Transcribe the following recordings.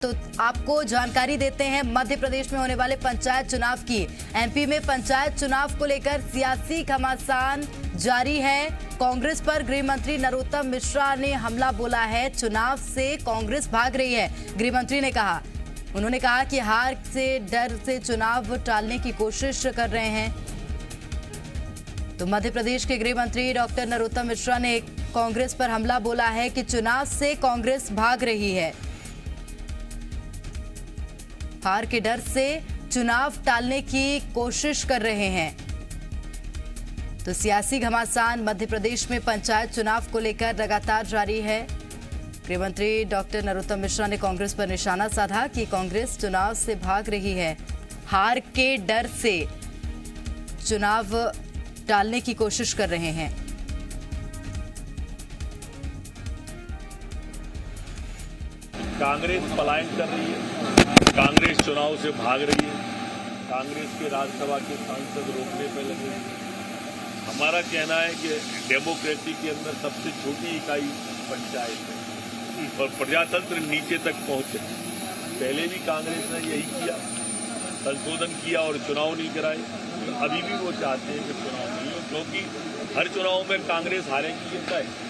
तो आपको जानकारी देते हैं मध्य प्रदेश में होने वाले पंचायत चुनाव की। एमपी में पंचायत चुनाव को लेकर सियासी घमासान जारी है। कांग्रेस पर गृह मंत्री नरोत्तम मिश्रा ने हमला बोला है। चुनाव से कांग्रेस भाग रही है, गृह मंत्री ने कहा। उन्होंने कहा कि हार से डर से चुनाव टालने की कोशिश कर रहे हैं। तो मध्य प्रदेश के गृह मंत्री डॉक्टर नरोत्तम मिश्रा ने कांग्रेस पर हमला बोला है कि चुनाव से कांग्रेस भाग रही है, हार के डर से चुनाव टालने की कोशिश कर रहे हैं। तो सियासी घमासान मध्य प्रदेश में पंचायत चुनाव को लेकर लगातार जारी है। गृह मंत्री डॉक्टर नरोत्तम मिश्रा ने कांग्रेस पर निशाना साधा कि कांग्रेस चुनाव से भाग रही है, हार के डर से चुनाव टालने की कोशिश कर रहे हैं। कांग्रेस पलायन कर रही है, कांग्रेस चुनाव से भाग रही है, कांग्रेस के राज्यसभा के सांसद रोकने पर लगे हैं। हमारा कहना है कि डेमोक्रेसी के अंदर सबसे छोटी इकाई पंचायत है और प्रजातंत्र नीचे तक पहुंचे। पहले भी कांग्रेस ने यही किया, संशोधन किया और चुनाव नहीं कराए। तो अभी भी वो चाहते हैं कि चुनाव नहीं हो, क्योंकि हर चुनाव में कांग्रेस हारेगी ये तय है।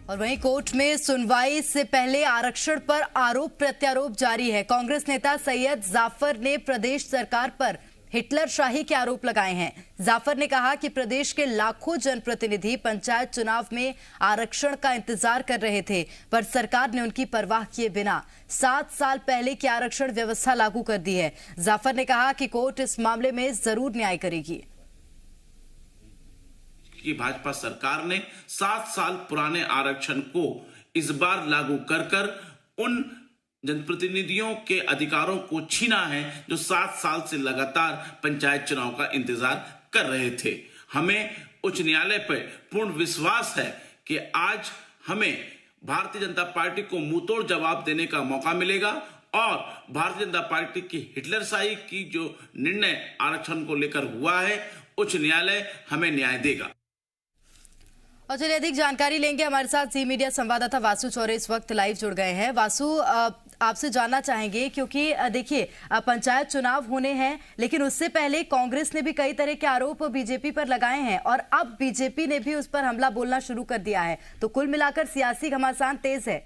और वहीं कोर्ट में सुनवाई से पहले आरक्षण पर आरोप प्रत्यारोप जारी है। कांग्रेस नेता सैयद जाफर ने प्रदेश सरकार पर हिटलरशाही के आरोप लगाए हैं। जाफर ने कहा कि प्रदेश के लाखों जनप्रतिनिधि पंचायत चुनाव में आरक्षण का इंतजार कर रहे थे, पर सरकार ने उनकी परवाह किए बिना 7 साल पहले की आरक्षण व्यवस्था लागू कर दी है। जाफर ने कहा कि कोर्ट इस मामले में जरूर न्याय करेगी। कि भाजपा सरकार ने 7 साल पुराने आरक्षण को इस बार लागू कर उन जनप्रतिनिधियों के अधिकारों को छीना है जो 7 साल से लगातार पंचायत चुनाव का इंतजार कर रहे थे। हमें उच्च न्यायालय पर पूर्ण विश्वास है कि आज हमें भारतीय जनता पार्टी को मुंहतोड़ जवाब देने का मौका मिलेगा और भारतीय जनता पार्टी की हिटलरशाही की जो निर्णय आरक्षण को लेकर हुआ है, उच्च न्यायालय हमें न्याय देगा। और चलिए अधिक जानकारी लेंगे। हमारे साथ जी मीडिया संवाददाता वासु चौरे इस वक्त लाइव जुड़ गए हैं। वासु, आपसे जानना चाहेंगे क्योंकि देखिए पंचायत चुनाव होने हैं, लेकिन उससे पहले कांग्रेस ने भी कई तरह के आरोप बीजेपी पर लगाए हैं और अब बीजेपी ने भी उस पर हमला बोलना शुरू कर दिया है। तो कुल मिलाकर सियासी घमासान तेज है।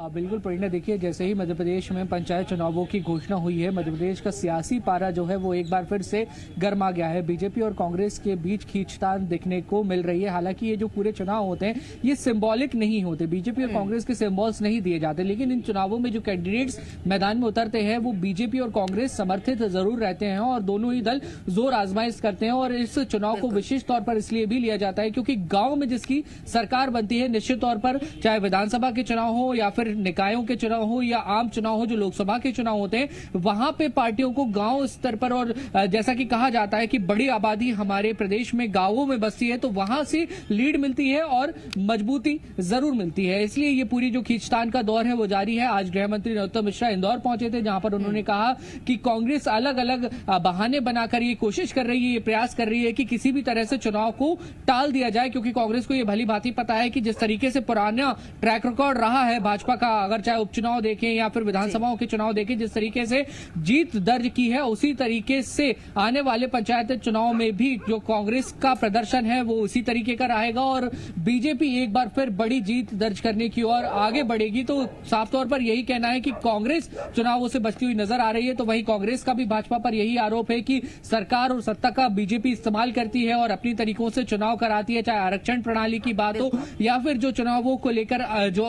बिल्कुल प्रेरणा, देखिए जैसे ही मध्य प्रदेश में पंचायत चुनावों की घोषणा हुई है, मध्य प्रदेश का सियासी पारा जो है वो एक बार फिर से गर्मा गया है। बीजेपी और कांग्रेस के बीच खींचतान देखने को मिल रही है। हालांकि ये जो पूरे चुनाव होते हैं ये सिंबॉलिक नहीं होते, बीजेपी और कांग्रेस के सिंबल्स नहीं दिए जाते, लेकिन इन चुनावों में जो कैंडिडेट्स मैदान में उतरते हैं वो बीजेपी और कांग्रेस समर्थित जरूर रहते हैं और दोनों ही दल जोर आजमाइश करते हैं। और इस चुनाव को विशेष तौर पर इसलिए भी लिया जाता है क्योंकि गाँव में जिसकी सरकार बनती है, निश्चित तौर पर चाहे विधानसभा के चुनाव हो या फिर निकायों के चुनाव हो या आम चुनाव हो जो लोकसभा के चुनाव होते हैं, वहां पे पार्टियों को गांव स्तर पर, और जैसा कि कहा जाता है कि बड़ी आबादी हमारे प्रदेश में गांवों में बसती है, तो वहां से लीड मिलती है और मजबूती जरूर मिलती है। इसलिए ये पूरी जो खींचतान का दौर है वो जारी है। आज गृह मंत्री नरोत्तम मिश्रा इंदौर पहुंचे थे, जहां पर उन्होंने कहा कि कांग्रेस अलग अलग बहाने बनाकर ये कोशिश कर रही है, ये प्रयास कर रही है कि किसी भी तरह से चुनाव को टाल दिया जाए, क्योंकि कांग्रेस को ये भली भांति पता है कि जिस तरीके से पुराना ट्रैक रिकॉर्ड रहा है भाजपा का, अगर चाहे उपचुनाव देखें या फिर विधानसभाओं के चुनाव देखें, जिस तरीके से जीत दर्ज की है, उसी तरीके से आने वाले पंचायत चुनाव में भी जो कांग्रेस का प्रदर्शन है वो उसी तरीके का रहेगा और बीजेपी एक बार फिर बड़ी जीत दर्ज करने की ओर आगे बढ़ेगी। तो साफ तौर पर यही कहना है कि कांग्रेस चुनावों से बचती हुई नजर आ रही है। तो वहीं कांग्रेस का भी भाजपा पर यही आरोप है कि सरकार और सत्ता का बीजेपी इस्तेमाल करती है और अपनी तरीकों से चुनाव कराती है, चाहे आरक्षण प्रणाली की बात हो या फिर जो चुनावों को लेकर जो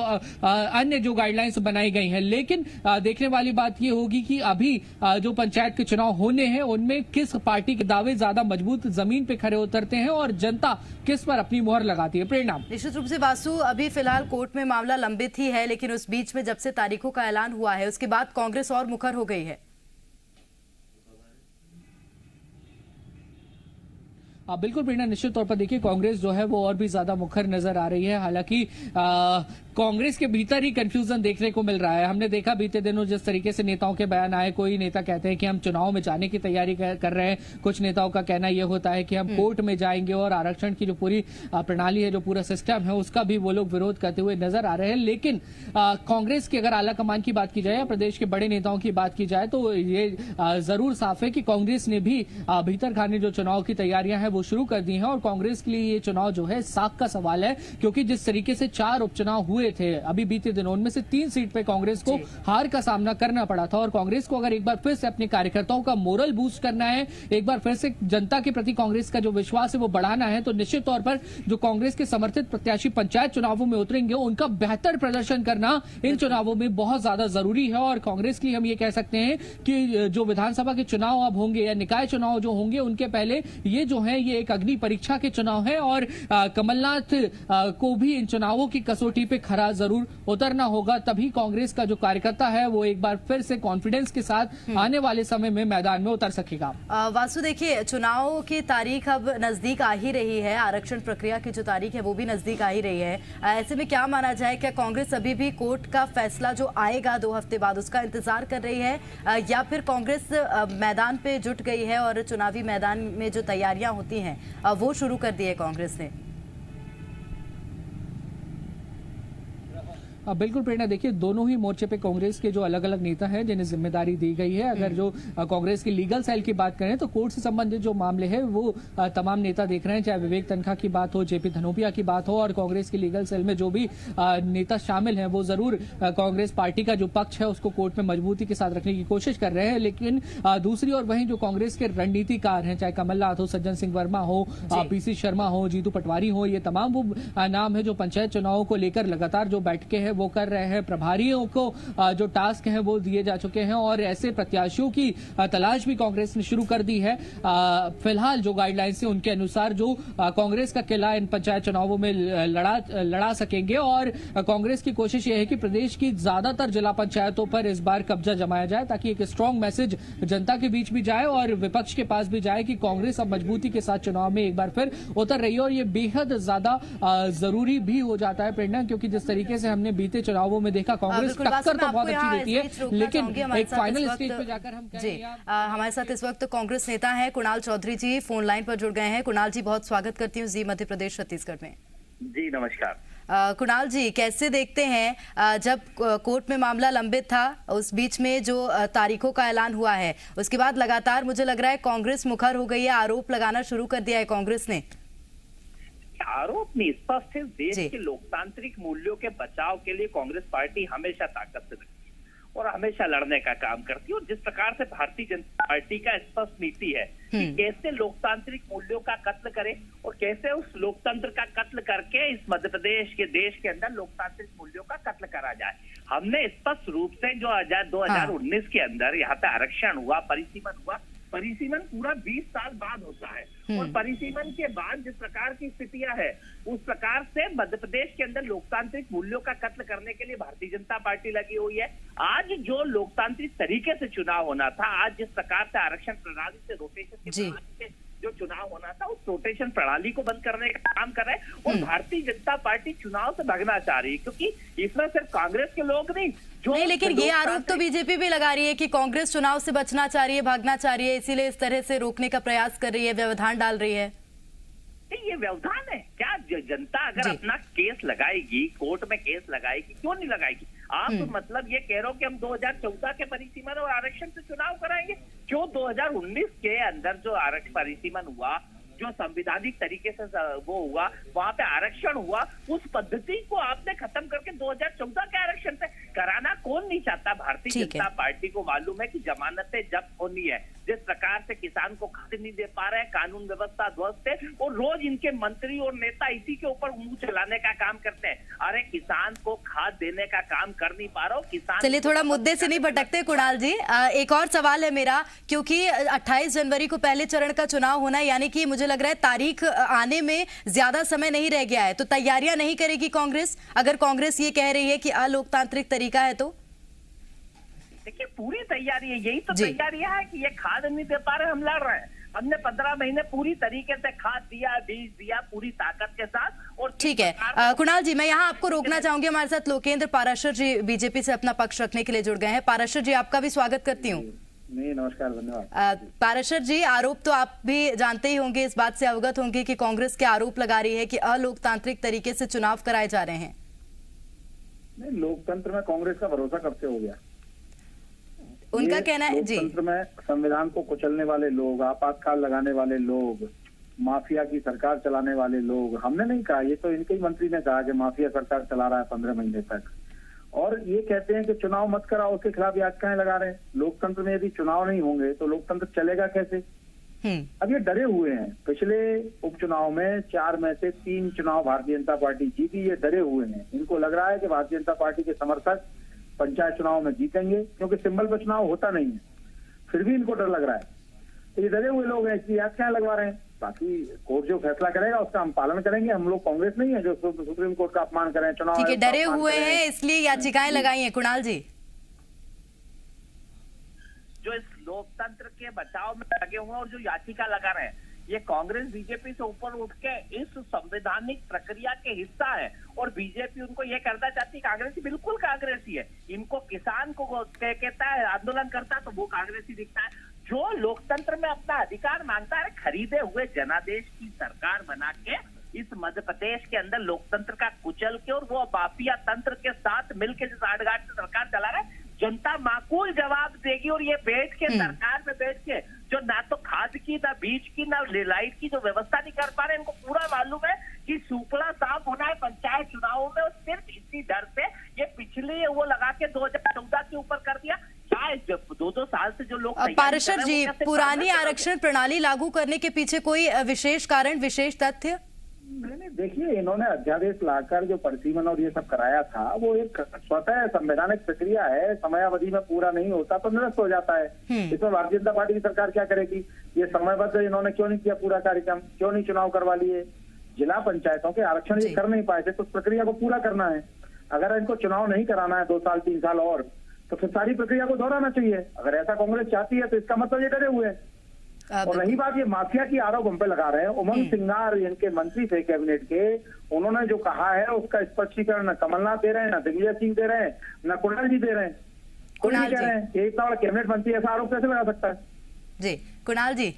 अन्य जो गाइडलाइंस बनाई गई है। लेकिन देखने वाली बात यह होगी कि अभी जो पंचायत के चुनाव होने हैं उनमें किस पार्टी के दावे ज्यादा मजबूत जमीन पे खड़े उतरते हैं और जनता किस पर अपनी मोहर लगाती है। परिणाम निश्चित रूप से वासु, अभी फिलहाल कोर्ट में मामला लंबित ही है, लेकिन उस बीच में जब से तारीखों का ऐलान हुआ है उसके बाद कांग्रेस और मुखर हो गई है। बिल्कुल प्रेरणा, निश्चित तौर पर देखिए कांग्रेस जो है वो और भी ज्यादा मुखर नजर आ रही है। हालांकि कांग्रेस के भीतर ही कंफ्यूजन देखने को मिल रहा है। हमने देखा बीते दिनों जिस तरीके से नेताओं के बयान आए, कोई नेता कहते हैं कि हम चुनाव में जाने की तैयारी कर रहे हैं, कुछ नेताओं का कहना यह होता है कि हम कोर्ट में जाएंगे और आरक्षण की जो पूरी प्रणाली है, जो पूरा सिस्टम है, उसका भी वो लोग विरोध करते हुए नजर आ रहे हैं। लेकिन कांग्रेस की अगर आला कमान की बात की जाए या प्रदेश के बड़े नेताओं की बात की जाए तो ये जरूर साफ है कि कांग्रेस ने भी भीतर खाने जो चुनाव की तैयारियां हैं वो शुरू कर दी हैं। और कांग्रेस के लिए ये चुनाव जो है साख का सवाल है, क्योंकि जिस तरीके से 4 उपचुनाव हुए थे अभी बीते दिनों, उनमें से 3 सीट पे कांग्रेस को हार का सामना करना पड़ा था। और कांग्रेस को अगर एक बार फिर से अपने कार्यकर्ताओं का मोरल बूस्ट करना है, एक बार फिर से जनता के प्रति कांग्रेस का जो विश्वास है वो बढ़ाना है, तो निश्चित तौर पर जो कांग्रेस के समर्थित प्रत्याशी पंचायत चुनावों में उतरेंगे उनका बेहतर प्रदर्शन करना इन चुनावों में बहुत ज्यादा जरूरी है। और कांग्रेस के लिए हम ये कह सकते हैं कि जो विधानसभा के चुनाव अब होंगे या निकाय चुनाव जो होंगे, उनके पहले ये जो है ये एक अग्नि परीक्षा के चुनाव है। और कमलनाथ को भी इन चुनावों की कसौटी पे खरा जरूर उतरना होगा, तभी कांग्रेस का जो कार्यकर्ता है वो एक बार फिर से कॉन्फिडेंस के साथ आने वाले समय में मैदान में उतर सकेगा। वासु, देखिए चुनाव की तारीख अब नजदीक आ ही रही है, आरक्षण प्रक्रिया की जो तारीख है वो भी नजदीक आ ही रही है। ऐसे में क्या माना जाए, क्या कांग्रेस अभी भी कोर्ट का फैसला जो आएगा 2 हफ्ते बाद उसका इंतजार कर रही है, या फिर कांग्रेस मैदान पे जुट गई है और चुनावी मैदान में जो तैयारियां होती हैं वो शुरू कर दी है कांग्रेस ने? बिल्कुल प्रेरणा, देखिए दोनों ही मोर्चे पे कांग्रेस के जो अलग अलग नेता हैं जिन्हें जिम्मेदारी दी गई है। अगर जो कांग्रेस की लीगल सेल की बात करें तो कोर्ट से संबंधित जो मामले हैं वो तमाम नेता देख रहे हैं, चाहे विवेक तनखा की बात हो, जेपी धनोपिया की बात हो, और कांग्रेस की लीगल सेल में जो भी नेता शामिल हैं वो जरूर कांग्रेस पार्टी का जो पक्ष है उसको कोर्ट में मजबूती के साथ रखने की कोशिश कर रहे हैं। लेकिन दूसरी ओर वहीं जो कांग्रेस के रणनीतिकार हैं, चाहे कमलनाथ हो, सज्जन सिंह वर्मा हो, पीसी शर्मा हो, जीतू पटवारी हो, ये तमाम वो नाम है जो पंचायत चुनावों को लेकर लगातार जो बैठकें हैं वो कर रहे हैं। प्रभारियों को जो टास्क हैं वो दिए जा चुके हैं और ऐसे प्रत्याशियों की तलाश भी कांग्रेस ने शुरू कर दी है। फिलहाल जो गाइडलाइंस है उनके अनुसार जो कांग्रेस का किला इन पंचायत चुनावों में लड़ा सकेंगे। और कांग्रेस की कोशिश यह है कि प्रदेश की ज्यादातर जिला पंचायतों पर इस बार कब्जा जमाया जाए, ताकि एक स्ट्रांग मैसेज जनता के बीच भी जाए और विपक्ष के पास भी जाए कि कांग्रेस अब मजबूती के साथ चुनाव में एक बार फिर उतर रही है। और ये बेहद ज्यादा जरूरी भी हो जाता है प्रेरणा, क्योंकि जिस तरीके से हमने बीते चुनावों में देखा कांग्रेस टक्कर तो बहुत अच्छी देती है, लेकिन एक फाइनल स्टेज पे जाकर हम हमारे साथ इस वक्त कांग्रेस नेता हैं कुणाल चौधरी जी, फोन लाइन पर जुड़ गए हैं। कुणाल जी, बहुत स्वागत करती हूँ जी मध्य प्रदेश छत्तीसगढ़ में। जी नमस्कार। कुणाल जी, कैसे देखते हैं जब कोर्ट में मामला लंबित था उस बीच में जो तारीखों का ऐलान हुआ है उसके बाद लगातार मुझे लग रहा है कांग्रेस मुखर हो गई है, आरोप लगाना शुरू कर दिया है कांग्रेस ने? आरोप नहीं, स्पष्ट है देश के लोकतांत्रिक मूल्यों के बचाव के लिए कांग्रेस पार्टी हमेशा ताकत से रखती है और हमेशा लड़ने का काम करती है। और जिस प्रकार से भारतीय जनता पार्टी का स्पष्ट नीति है कि कैसे लोकतांत्रिक मूल्यों का कत्ल करे और कैसे उस लोकतंत्र का कत्ल करके इस मध्य प्रदेश के देश के अंदर लोकतांत्रिक मूल्यों का कत्ल करा जाए। हमने स्पष्ट रूप से जो 2019 के अंदर यहाँ पे आरक्षण हुआ, परिसीमन हुआ, परिसीमन पूरा 20 साल बाद होता है और परिसीमन के बाद जिस प्रकार की स्थितियां है उस प्रकार से मध्य प्रदेश के अंदर लोकतांत्रिक मूल्यों का कत्ल करने के लिए भारतीय जनता पार्टी लगी हुई है। आज जो लोकतांत्रिक तरीके से चुनाव होना था, आज जिस प्रकार से आरक्षण प्रणाली से रोटेशन की प्रणाली से जो चुनाव होना था उस रोटेशन प्रणाली को बंद करने का काम कर रहे हैं और भारतीय जनता पार्टी चुनाव से भागना चाह रही है, क्योंकि इसमें सिर्फ कांग्रेस के लोग नहीं लेकिन ये आरोप तो बीजेपी भी लगा रही है कि कांग्रेस चुनाव से बचना चाह रही है, भागना चाह रही है, इसीलिए इस तरह से रोकने का प्रयास कर रही है, व्यवधान डाल रही है। ये व्यवधान है क्या? जनता अगर अपना केस लगाएगी, कोर्ट में केस लगाएगी, क्यों नहीं लगाएगी? आप मतलब ये कह रहे हो कि हम 2014 के परिसीमन और आरक्षण से चुनाव कराएंगे? क्यों 2019 के अंदर जो आरक्षण परिसीमन हुआ, जो संवैधानिक तरीके से वो हुआ, वहां पे आरक्षण हुआ, उस पद्धति को आपने खत्म करके 2014 के आरक्षण से कराना कौन नहीं चाहता? भारतीय जनता पार्टी को मालूम है कि जमानतें जब्त होनी है। जिस प्रकार से किसान को खाद नहीं दे पा रहे हैं, कानून व्यवस्था ध्वस्त है और रोज इनके मंत्री और नेता इसी के ऊपर मुंह चलाने का काम करते हैं। अरे किसान को खाद देने का काम कर नहीं पा रहा हो, किसान। चलिए थोड़ा मुद्दे से नहीं भटकते कुणाल जी, एक और सवाल है मेरा, क्योंकि 28 जनवरी को पहले चरण का चुनाव होना, यानी कि मुझे लग रहा है तारीख आने में ज्यादा समय नहीं रह गया है, तो तैयारियां नहीं करेगी कांग्रेस? अगर कांग्रेस ये कह रही है कि अलोकतांत्रिक तरीका है तो देखिए पूरी तैयारी है, यही तो तैयारी है कि ये खाद नहीं दे पा रहे, हम लड़ रहे हैं। हमने 15 महीने पूरी तरीके से खाद दिया, बीज दिया, पूरी ताकत के साथ। और ठीक है कुणाल जी, मैं यहाँ आपको रोकना चाहूंगी। हमारे साथ लोकेंद्र पाराशर जी बीजेपी से अपना पक्ष रखने के लिए जुड़ गए हैं। पाराशर जी, आपका भी स्वागत करती हूँ। नहीं, नमस्कार, धन्यवाद। पाराशर जी, आरोप तो आप भी जानते ही होंगे, इस बात से अवगत होंगे कि कांग्रेस के आरोप लगा रही है कि अलोकतांत्रिक तरीके से चुनाव कराए जा रहे हैं। नहीं, लोकतंत्र में कांग्रेस का भरोसा कब से हो गया? उनका कहना है जी, लोकतंत्र में संविधान को कुचलने वाले लोग, आपातकाल लगाने वाले लोग, माफिया की सरकार चलाने वाले लोग, हमने नहीं कहा, ये तो इनके ही मंत्री ने कहा कि माफिया सरकार चला रहा है 15 महीने तक। और ये कहते हैं कि चुनाव मत कराओ, उसके खिलाफ याचिकाएं लगा रहे हैं। लोकतंत्र में यदि चुनाव नहीं होंगे तो लोकतंत्र चलेगा कैसे? अब ये डरे हुए हैं। पिछले उपचुनाव में 4 में से 3 चुनाव भारतीय जनता पार्टी जीती, ये डरे हुए हैं। इनको लग रहा है कि भारतीय जनता पार्टी के समर्थक पंचायत चुनाव में जीतेंगे, क्योंकि सिंबल पर चुनाव होता नहीं है, फिर भी इनको डर लग रहा है। तो ये डरे हुए लोग हैं, इसलिए याचिकाएं लगवा रहे हैं। बाकी कोर्ट जो फैसला करेगा उसका हम पालन करेंगे। हम लोग कांग्रेस नहीं है जो सुप्रीम कोर्ट का अपमान करें, चुनाव। ठीक है, डरे हुए हैं इसलिए याचिकाएं लगाई हैं। कुणाल जी, जो इस लोकतंत्र के बचाव में लगे हुए हैं और जो याचिका लगा रहे हैं, ये कांग्रेस बीजेपी से ऊपर उठ के इस संवैधानिक प्रक्रिया के हिस्सा है। और बीजेपी उनको ये करना चाहती है, कांग्रेसी बिल्कुल कांग्रेसी है। इनको किसान को कहता है आंदोलन करता है तो वो कांग्रेसी दिखता है। जो लोकतंत्र में अपना अधिकार मांगता है, खरीदे हुए जनादेश की सरकार बना के इस मध्य प्रदेश के अंदर लोकतंत्र का कुचल के और वो माफिया तंत्र के साथ मिलकर जिस आड़गाठ से सरकार चला रहा है, जनता माकूल जवाब देगी। और ये बैठ के सरकार में बैठ के जो ना तो खाद की, ना बीज की, ना लाइट की जो व्यवस्था नहीं कर पा रहे, इनको पूरा मालूम है कि सूपड़ा साफ होना है पंचायत चुनावों में। और सिर्फ इसी डर से ये पिछले वो लगा के 2014 के ऊपर कर दिया। चाहे 2-2 साल से जो लोग पाराशर जी, पुरानी आरक्षण प्रणाली लागू करने के पीछे कोई विशेष कारण, विशेष तथ्य? नहीं, देखिए, इन्होंने अध्यादेश लाकर जो परिसीमन और ये सब कराया था, वो एक स्वतः संवैधानिक प्रक्रिया है। समयावधि में पूरा नहीं होता तो निरस्त हो जाता है। इसमें भारतीय जनता पार्टी की सरकार क्या करेगी? ये समयबद्ध इन्होंने क्यों नहीं किया पूरा कार्यक्रम? क्यों नहीं चुनाव करवा लिए? जिला पंचायतों के आरक्षण ये कर नहीं पाए थे, तो उस प्रक्रिया को पूरा करना है। अगर इनको चुनाव नहीं कराना है 2 साल 3 साल और, तो फिर सारी प्रक्रिया को दोहराना चाहिए। अगर ऐसा कांग्रेस चाहती है तो इसका मतलब ये डरे हुए हैं। और रही बात ये माफिया की आरोप हम पे लगा रहे हैं, उमंग सिंगार इनके मंत्री थे कैबिनेट के, उन्होंने जो कहा है उसका स्पष्टीकरण न कमलनाथ दे रहे हैं, न दिग्विजय सिंह दे रहे हैं, न कुणाल जी दे रहे हैं। कोई नहीं कह रहे हैं। ये इतना बड़ा कैबिनेट मंत्री ऐसा आरोप कैसे लगा सकता है? जी कुणाल जी,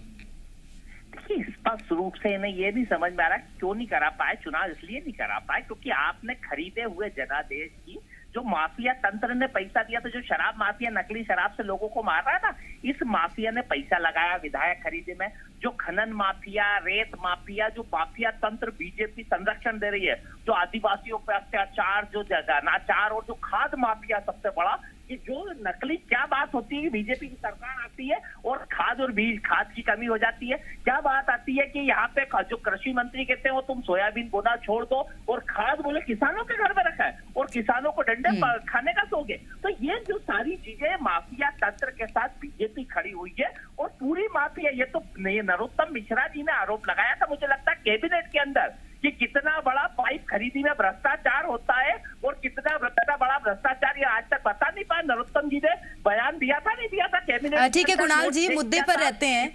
स्पष्ट रूप से इन्हें ये नहीं समझ में आ रहा क्यों नहीं करा पाए चुनाव। इसलिए नहीं करा पाए क्योंकि आपने खरीदे हुए जनादेश की जो माफिया तंत्र ने पैसा दिया था, जो शराब माफिया नकली शराब से लोगों को मार रहा था, इस माफिया ने पैसा लगाया विधायक खरीदे में। जो खनन माफिया, रेत माफिया, जो माफिया तंत्र बीजेपी संरक्षण दे रही है, जो आदिवासियों पर अत्याचार, जो अनाचार, और जो खाद माफिया सबसे बड़ा, कि जो नकली क्या बात होती है, बीजेपी की सरकार आती है और खाद और बीज, खाद की कमी हो जाती है। क्या बात आती है कि यहाँ पे जो कृषि मंत्री कहते हैं वो तुम सोयाबीन बोना छोड़ दो, और खाद बोले किसानों के घर में रखा है और किसानों को डंडे खाने का सोगे। तो ये जो सारी चीजें माफिया तंत्र के साथ बीजेपी खड़ी हुई है और पूरी माफिया। ये तो नरोत्तम मिश्रा जी ने आरोप लगाया था, मुझे लगता है कैबिनेट के अंदर, कि कितना बड़ा पाइप खरीदी में भ्रष्टाचार होता है और कितना बड़ा भ्रष्टाचार ये आज तक बता नहीं पाया। नरोत्तम जी ने बयान दिया था, नहीं दिया था कैबिनेट? ठीक है कुणाल जी, मुद्दे पर रहते हैं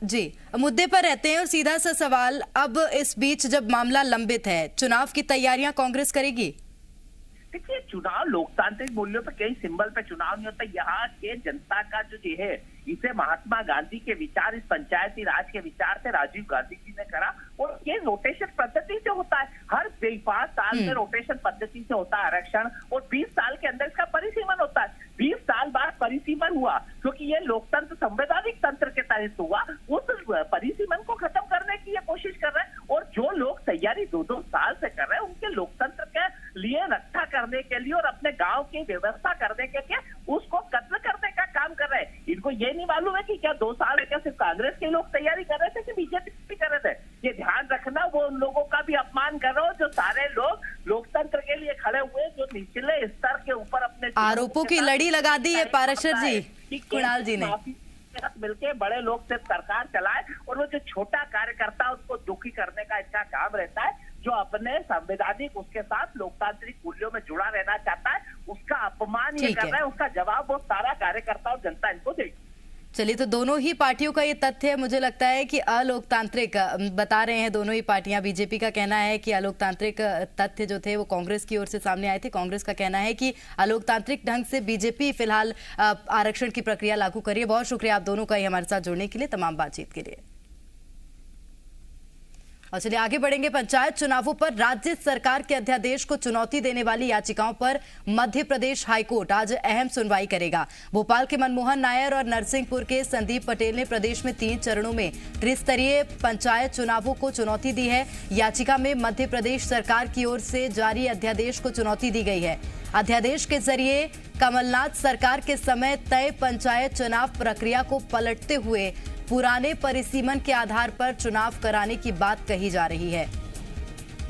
जी, मुद्दे पर रहते हैं। और सीधा सा सवाल, अब इस बीच जब मामला लंबित है, चुनाव की तैयारियां कांग्रेस करेगी? देखिए, चुनाव लोकतांत्रिक मूल्यों पर, कई सिंबल पे चुनाव नहीं होता। यहाँ के जनता का जो ये है, इसे महात्मा गांधी के विचार, इस पंचायती राज के विचार से राजीव गांधी जी ने करा। और ये रोटेशन पद्धति से होता है, हर 5 साल में रोटेशन पद्धति से होता है आरक्षण, और 20 साल के अंदर इसका परिसीमन होता है। 20 साल बाद परिसीमन हुआ क्योंकि ये लोकतंत्र संवैधानिक तंत्र के तहत हुआ। उस परिसीमन को खत्म करने की ये कोशिश कर रहे हैं। और जो लोग तैयारी 2-2 साल से कर रहे हैं, उनके लोकतंत्र के लिए रक्षा करने के लिए और अपने गांव की व्यवस्था करने के लिए उसको कत्ल करने का काम कर रहे हैं। इनको ये नहीं मालूम है कि क्या 2 साल है, क्या सिर्फ कांग्रेस के लोग तैयारी कर रहे थे कि बीजेपी भी कर रहे थे? ये ध्यान रखना, वो उन लोगों का भी अपमान कर रहे हो जो सारे लोग लोकतंत्र के लिए खड़े हुए, जो निचले स्तर के ऊपर अपने आरोपों की लड़ी लगा दी है पाराशर जी, कुणाल जी ने मिलके बड़े लोग से सरकार चलाए, और वो जो छोटा कार्यकर्ता उसको दुखी करने का इसका काम रहता है। जो अपने संवैधानिक उसके साथ लोकतांत्रिक मूल्यों में जुड़ा रहना चाहता है, उसका अपमान ये कर रहा है, उसका जवाब वो सारा कार्यकर्ता और जनता इनको देगी। चलिए, तो दोनों ही पार्टियों का ये तथ्य है, मुझे लगता है कि अलोकतांत्रिक बता रहे हैं दोनों ही पार्टियां। बीजेपी का कहना है कि अलोकतांत्रिक तथ्य जो थे वो कांग्रेस की ओर से सामने आए थे। कांग्रेस का कहना है कि अलोकतांत्रिक ढंग से बीजेपी फिलहाल आरक्षण की प्रक्रिया लागू करिए। बहुत शुक्रिया आप दोनों का ही हमारे साथ जुड़ने के लिए, तमाम बातचीत के लिए। और चलिए आगे बढ़ेंगे। पंचायत चुनावों पर राज्य सरकार के अध्यादेश को चुनौती देने वाली याचिकाओं पर मध्य प्रदेश हाईकोर्ट आज अहम सुनवाई करेगा। भोपाल के मनमोहन नायर और नरसिंहपुर के संदीप पटेल ने प्रदेश में 3 चरणों में त्रिस्तरीय पंचायत चुनावों को चुनौती दी है। याचिका में मध्य प्रदेश सरकार की ओर से जारी अध्यादेश को चुनौती दी गई है। अध्यादेश के जरिए कमलनाथ सरकार के समय तय पंचायत चुनाव प्रक्रिया को पलटते हुए पुराने परिसीमन के आधार पर चुनाव कराने की बात कही जा रही है।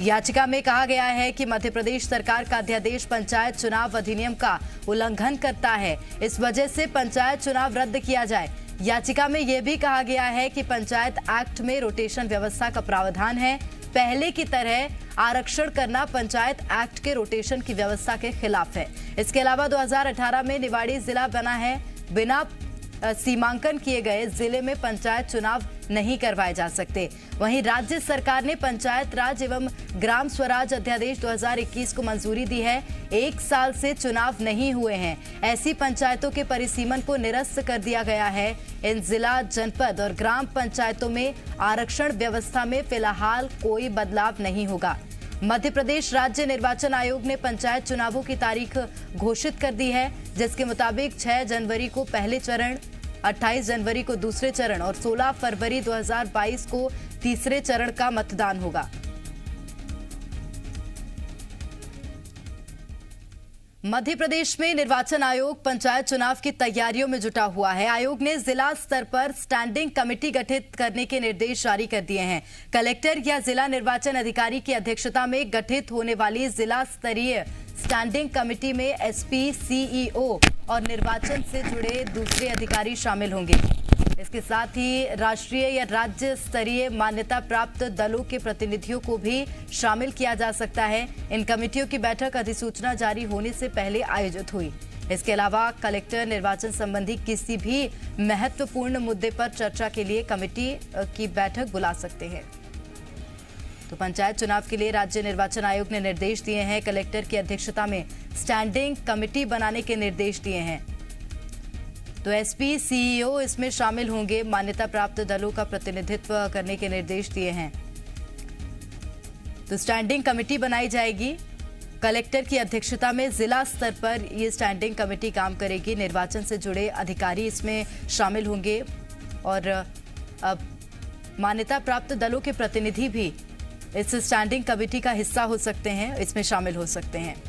याचिका में कहा गया है कि मध्य प्रदेश सरकार का अध्यादेश पंचायत चुनाव अधिनियम का उल्लंघन करता है, इस वजह से पंचायत चुनाव रद्द किया जाए। याचिका में यह भी कहा गया है कि पंचायत एक्ट में रोटेशन व्यवस्था का प्रावधान है। पहले की तरह आरक्षण करना पंचायत एक्ट के रोटेशन की व्यवस्था के खिलाफ है। इसके अलावा 2018 में निवाड़ी जिला बना है। बिना सीमांकन किए गए जिले में पंचायत चुनाव नहीं करवाए जा सकते। वहीं राज्य सरकार ने पंचायत राज एवं ग्राम स्वराज अध्यादेश 2021 को मंजूरी दी है। 1 साल से चुनाव नहीं हुए हैं। ऐसी पंचायतों के परिसीमन को निरस्त कर दिया गया है। इन जिला, जनपद और ग्राम पंचायतों में आरक्षण व्यवस्था में फिलहाल कोई बदलाव नहीं होगा। मध्य प्रदेश राज्य निर्वाचन आयोग ने पंचायत चुनावों की तारीख घोषित कर दी है, जिसके मुताबिक 6 जनवरी को पहले चरण, 28 जनवरी को दूसरे चरण और 16 फरवरी 2022 को तीसरे चरण का मतदान होगा। मध्य प्रदेश में निर्वाचन आयोग पंचायत चुनाव की तैयारियों में जुटा हुआ है। आयोग ने जिला स्तर पर स्टैंडिंग कमेटी गठित करने के निर्देश जारी कर दिए हैं। कलेक्टर या जिला निर्वाचन अधिकारी की अध्यक्षता में गठित होने वाली जिला स्तरीय स्टैंडिंग कमेटी में एसपी, सीईओ और निर्वाचन से जुड़े दूसरे अधिकारी शामिल होंगे। इसके साथ ही राष्ट्रीय या राज्य स्तरीय मान्यता प्राप्त दलों के प्रतिनिधियों को भी शामिल किया जा सकता है। इन कमेटियों की बैठक अधिसूचना जारी होने से पहले आयोजित हुई। इसके अलावा कलेक्टर निर्वाचन संबंधी किसी भी महत्वपूर्ण मुद्दे पर चर्चा के लिए कमेटी की बैठक बुला सकते हैं। तो पंचायत चुनाव के लिए राज्य निर्वाचन आयोग ने निर्देश दिए हैं। कलेक्टर की अध्यक्षता में स्टैंडिंग कमेटी बनाने के निर्देश दिए हैं। तो एसपी, सीईओ इसमें शामिल होंगे। मान्यता प्राप्त दलों का प्रतिनिधित्व करने के निर्देश दिए हैं। तो स्टैंडिंग कमेटी बनाई जाएगी। कलेक्टर की अध्यक्षता में जिला स्तर पर ये स्टैंडिंग कमेटी काम करेगी। निर्वाचन से जुड़े अधिकारी इसमें शामिल होंगे और मान्यता प्राप्त दलों के प्रतिनिधि भी इस स्टैंडिंग कमेटी का हिस्सा हो सकते हैं, इसमें शामिल हो सकते हैं।